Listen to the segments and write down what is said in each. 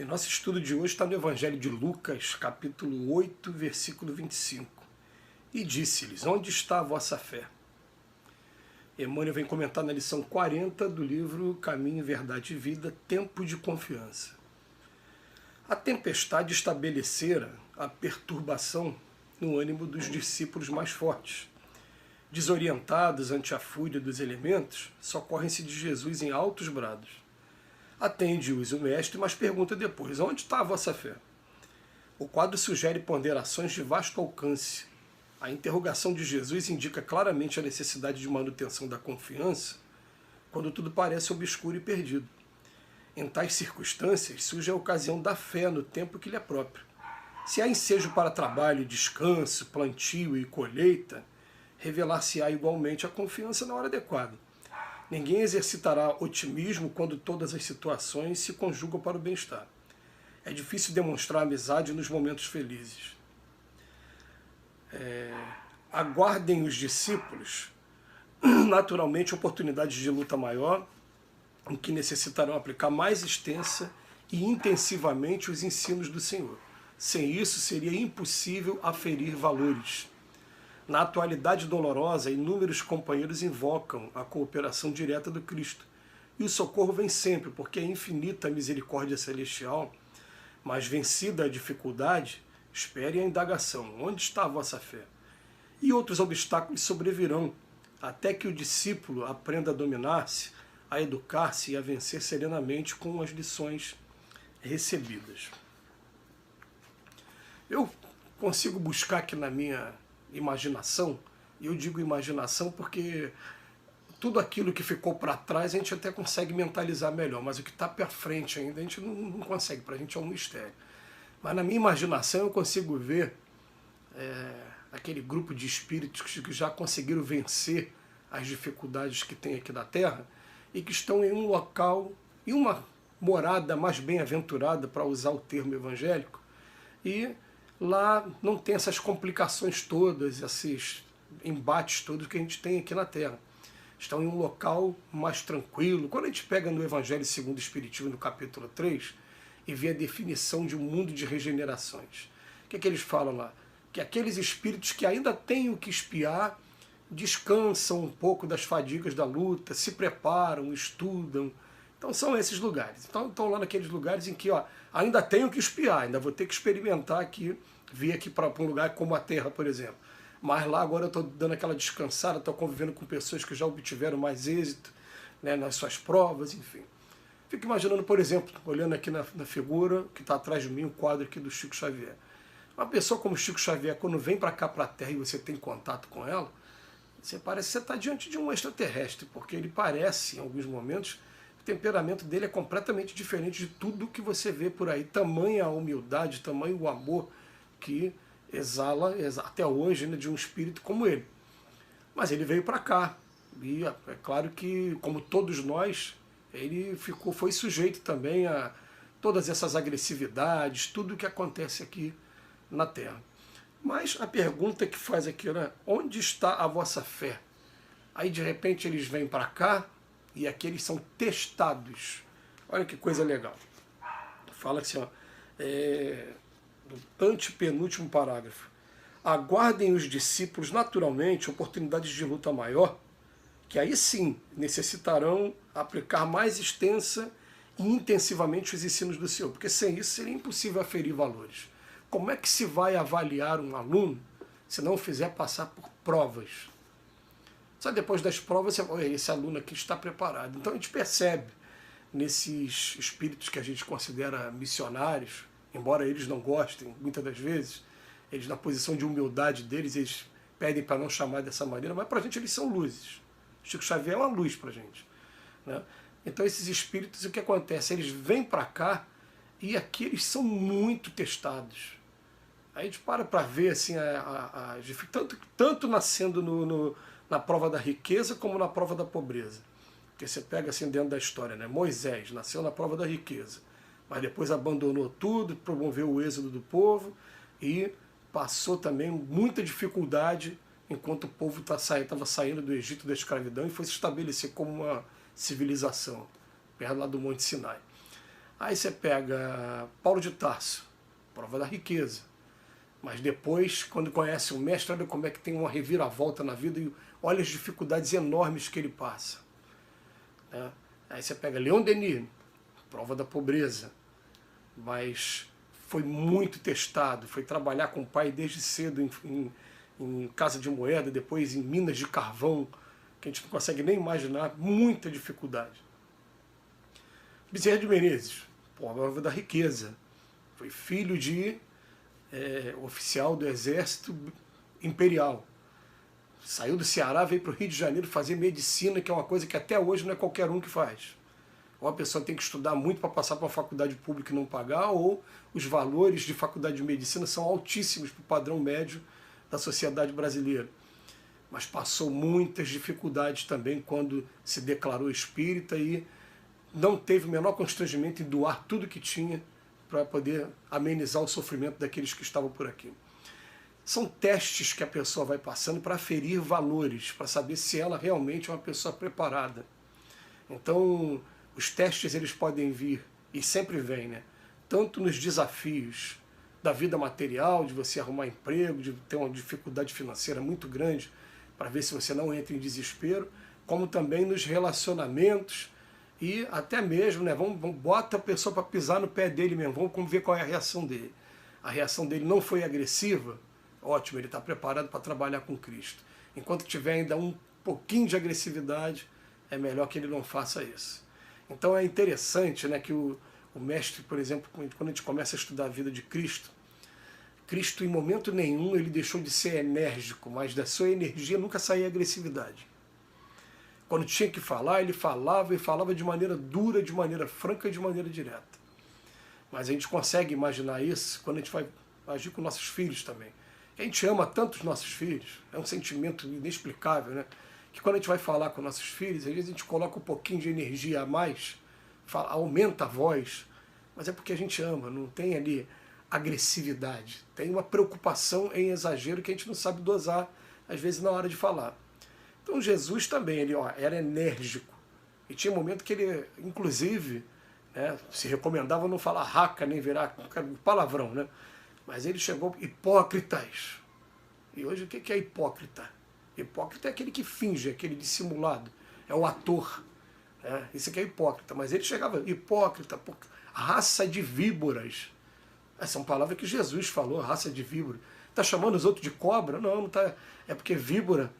E nosso estudo de hoje está no Evangelho de Lucas, capítulo 8, versículo 25. E disse-lhes: onde está a vossa fé? Emmanuel vem comentar na lição 40 do livro Caminho, Verdade e Vida, Tempo de Confiança. A tempestade estabelecera a perturbação no ânimo dos discípulos mais fortes. Desorientados ante a fúria dos elementos, socorrem-se de Jesus em altos brados. Atende-os o mestre, mas pergunta depois: onde está a vossa fé? O quadro sugere ponderações de vasto alcance. A interrogação de Jesus indica claramente a necessidade de manutenção da confiança quando tudo parece obscuro e perdido. Em tais circunstâncias, surge a ocasião da fé no tempo que lhe é próprio. Se há ensejo para trabalho, descanso, plantio e colheita, revelar-se-á igualmente a confiança na hora adequada. Ninguém exercitará otimismo quando todas as situações se conjugam para o bem-estar. É difícil demonstrar amizade nos momentos felizes. Aguardem os discípulos, naturalmente, oportunidades de luta maior, em que necessitarão aplicar mais extensa e intensivamente os ensinos do Senhor. Sem isso, seria impossível aferir valores. Na atualidade dolorosa, inúmeros companheiros invocam a cooperação direta do Cristo. E o socorro vem sempre, porque é infinita a misericórdia celestial, mas vencida a dificuldade, espere a indagação: onde está a vossa fé? E outros obstáculos sobrevirão, até que o discípulo aprenda a dominar-se, a educar-se e a vencer serenamente com as lições recebidas. Eu consigo buscar aqui na minha imaginação, e eu digo imaginação porque tudo aquilo que ficou para trás a gente até consegue mentalizar melhor, mas o que está para frente ainda a gente não consegue, para a gente é um mistério. Mas na minha imaginação eu consigo ver aquele grupo de espíritos que já conseguiram vencer as dificuldades que tem aqui na Terra e que estão em um local, em uma morada mais bem-aventurada, para usar o termo evangélico, e lá não tem essas complicações todas, esses embates todos que a gente tem aqui na Terra. Estão em um local mais tranquilo. Quando a gente pega no Evangelho segundo o Espiritismo, no capítulo 3, e vê a definição de um mundo de regenerações, o que é que eles falam lá? Que aqueles espíritos que ainda têm o que espiar, descansam um pouco das fadigas da luta, se preparam, estudam. Então são esses lugares. Então estão lá naqueles lugares em que ainda tenho que espiar, ainda vou ter que experimentar aqui, vir aqui para um lugar como a Terra, por exemplo. Mas lá agora eu estou dando aquela descansada, estou convivendo com pessoas que já obtiveram mais êxito, né, nas suas provas, enfim. Fico imaginando, por exemplo, olhando aqui na figura que está atrás de mim, o quadro aqui do Chico Xavier. Uma pessoa como Chico Xavier, quando vem para cá, para a Terra, e você tem contato com ela, você parece que você está diante de um extraterrestre, porque ele parece, em alguns momentos, o temperamento dele é completamente diferente de tudo que você vê por aí. Tamanha a humildade, tamanho o amor que exala até hoje, né, de um espírito como ele. Mas ele veio para cá, e é claro que, como todos nós, ele foi sujeito também a todas essas agressividades, tudo o que acontece aqui na Terra. Mas a pergunta que faz aqui, né, onde está a vossa fé? Aí de repente eles vêm para cá e aqui eles são testados. Olha que coisa legal. Fala assim, no antepenúltimo parágrafo: aguardem os discípulos naturalmente oportunidades de luta maior, que aí sim necessitarão aplicar mais extensa e intensivamente os ensinos do Senhor, porque sem isso seria impossível aferir valores. Como é que se vai avaliar um aluno se não fizer passar por provas? Só depois das provas, esse aluno aqui está preparado. Então a gente percebe nesses espíritos que a gente considera missionários, embora eles não gostem, muitas das vezes, eles, na posição de humildade deles, eles pedem para não chamar dessa maneira, mas para a gente eles são luzes. Chico Xavier é uma luz para a gente, né? Então esses espíritos, o que acontece? Eles vêm para cá e aqui eles são muito testados. Aí a gente para ver assim, tanto nascendo na prova da riqueza como na prova da pobreza. Porque você pega assim dentro da história, né? Moisés nasceu na prova da riqueza, mas depois abandonou tudo, promoveu o êxodo do povo e passou também muita dificuldade enquanto o povo estava saindo do Egito da escravidão e foi se estabelecer como uma civilização, perto lá do Monte Sinai. Aí você pega Paulo de Tarso, prova da riqueza. Mas depois, quando conhece o mestre, olha como é que tem uma reviravolta na vida e olha as dificuldades enormes que ele passa. Né? Aí você pega Leon Denis, prova da pobreza, mas foi muito testado, foi trabalhar com o pai desde cedo em casa de moeda, depois em minas de carvão, que a gente não consegue nem imaginar, muita dificuldade. Bezerra de Menezes, prova da riqueza, foi filho de oficial do Exército Imperial. Saiu do Ceará, veio para o Rio de Janeiro fazer medicina, que é uma coisa que até hoje não é qualquer um que faz. Ou a pessoa tem que estudar muito para passar para uma faculdade pública e não pagar, ou os valores de faculdade de medicina são altíssimos para o padrão médio da sociedade brasileira. Mas passou muitas dificuldades também quando se declarou espírita e não teve o menor constrangimento em doar tudo que tinha para poder amenizar o sofrimento daqueles que estavam por aqui. São testes que a pessoa vai passando para aferir valores, para saber se ela realmente é uma pessoa preparada. Então, os testes eles podem vir, e sempre vêm, né? Tanto nos desafios da vida material, de você arrumar emprego, de ter uma dificuldade financeira muito grande, para ver se você não entra em desespero, como também nos relacionamentos, e até mesmo, né, bota a pessoa para pisar no pé dele mesmo, vamos ver qual é a reação dele. A reação dele não foi agressiva, ótimo, ele está preparado para trabalhar com Cristo. Enquanto tiver ainda um pouquinho de agressividade, é melhor que ele não faça isso. Então é interessante, né, que o mestre, por exemplo, quando a gente começa a estudar a vida de Cristo, Cristo em momento nenhum ele deixou de ser enérgico, mas da sua energia nunca saía agressividade. Quando tinha que falar, ele falava e falava de maneira dura, de maneira franca e de maneira direta. Mas a gente consegue imaginar isso quando a gente vai agir com nossos filhos também. A gente ama tanto os nossos filhos, é um sentimento inexplicável, né? Que quando a gente vai falar com nossos filhos, às vezes a gente coloca um pouquinho de energia a mais, aumenta a voz, mas é porque a gente ama, não tem ali agressividade. Tem uma preocupação em exagero que a gente não sabe dosar, às vezes, na hora de falar. Então Jesus também, ele era enérgico. E tinha um momento que ele, inclusive, né, se recomendava não falar raca, nem virar palavrão, né? Mas ele chegou, hipócritas. E hoje o que é hipócrita? Hipócrita é aquele que finge, aquele dissimulado. É o ator. Né? Isso aqui é hipócrita. Mas ele chegava, hipócrita, raça de víboras. Essa é uma palavra que Jesus falou, raça de víbora. Está chamando os outros de cobra? Não, não está. É porque víbora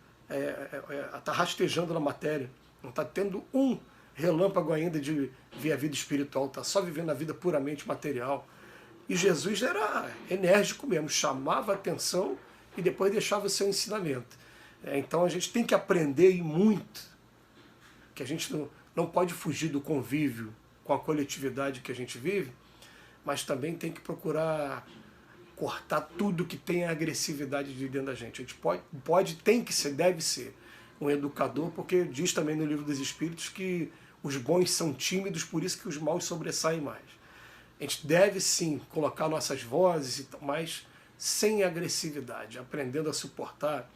está rastejando na matéria. Não está tendo um relâmpago ainda de ver a vida espiritual. Está só vivendo a vida puramente material. E Jesus era enérgico mesmo, chamava a atenção e depois deixava o seu ensinamento. Então a gente tem que aprender e muito, que a gente não pode fugir do convívio com a coletividade que a gente vive, mas também tem que procurar cortar tudo que tem a agressividade de dentro da gente. A gente tem que ser, deve ser um educador, porque diz também no Livro dos Espíritos que os bons são tímidos, por isso que os maus sobressaem mais. A gente deve sim colocar nossas vozes, mas sem agressividade, aprendendo a suportar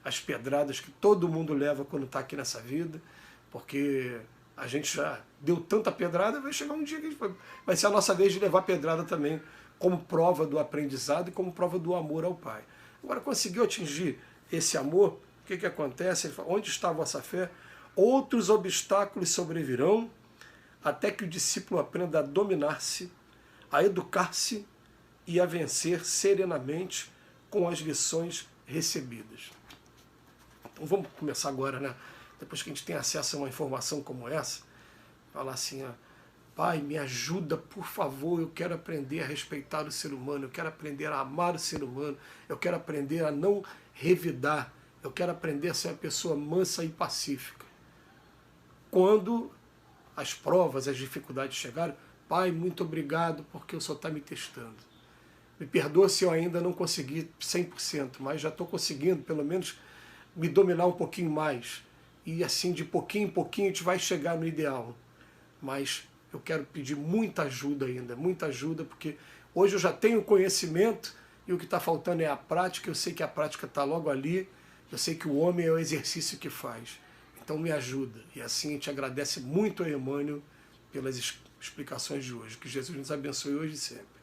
as pedradas que todo mundo leva quando está aqui nessa vida, porque a gente já deu tanta pedrada, vai chegar um dia que vai ser a nossa vez de levar pedrada também, como prova do aprendizado e como prova do amor ao Pai. Agora, conseguiu atingir esse amor, o que acontece? Ele fala, onde está a vossa fé? Outros obstáculos sobrevirão, até que o discípulo aprenda a dominar-se, a educar-se e a vencer serenamente com as lições recebidas. Então vamos começar agora, né? Depois que a gente tem acesso a uma informação como essa, falar assim, Pai, me ajuda, por favor, eu quero aprender a respeitar o ser humano, eu quero aprender a amar o ser humano, eu quero aprender a não revidar, eu quero aprender a ser uma pessoa mansa e pacífica. Quando as provas, as dificuldades chegarem, Pai, muito obrigado porque o Senhor está me testando. Me perdoa se eu ainda não consegui 100%, mas já estou conseguindo, pelo menos, me dominar um pouquinho mais. E assim, de pouquinho em pouquinho, a gente vai chegar no ideal. Mas eu quero pedir muita ajuda ainda, muita ajuda, porque hoje eu já tenho conhecimento e o que está faltando é a prática. Eu sei que a prática está logo ali, eu sei que o homem é o exercício que faz. Então me ajuda. E assim a gente agradece muito a Emmanuel pelas explicações de hoje. Que Jesus nos abençoe hoje e sempre.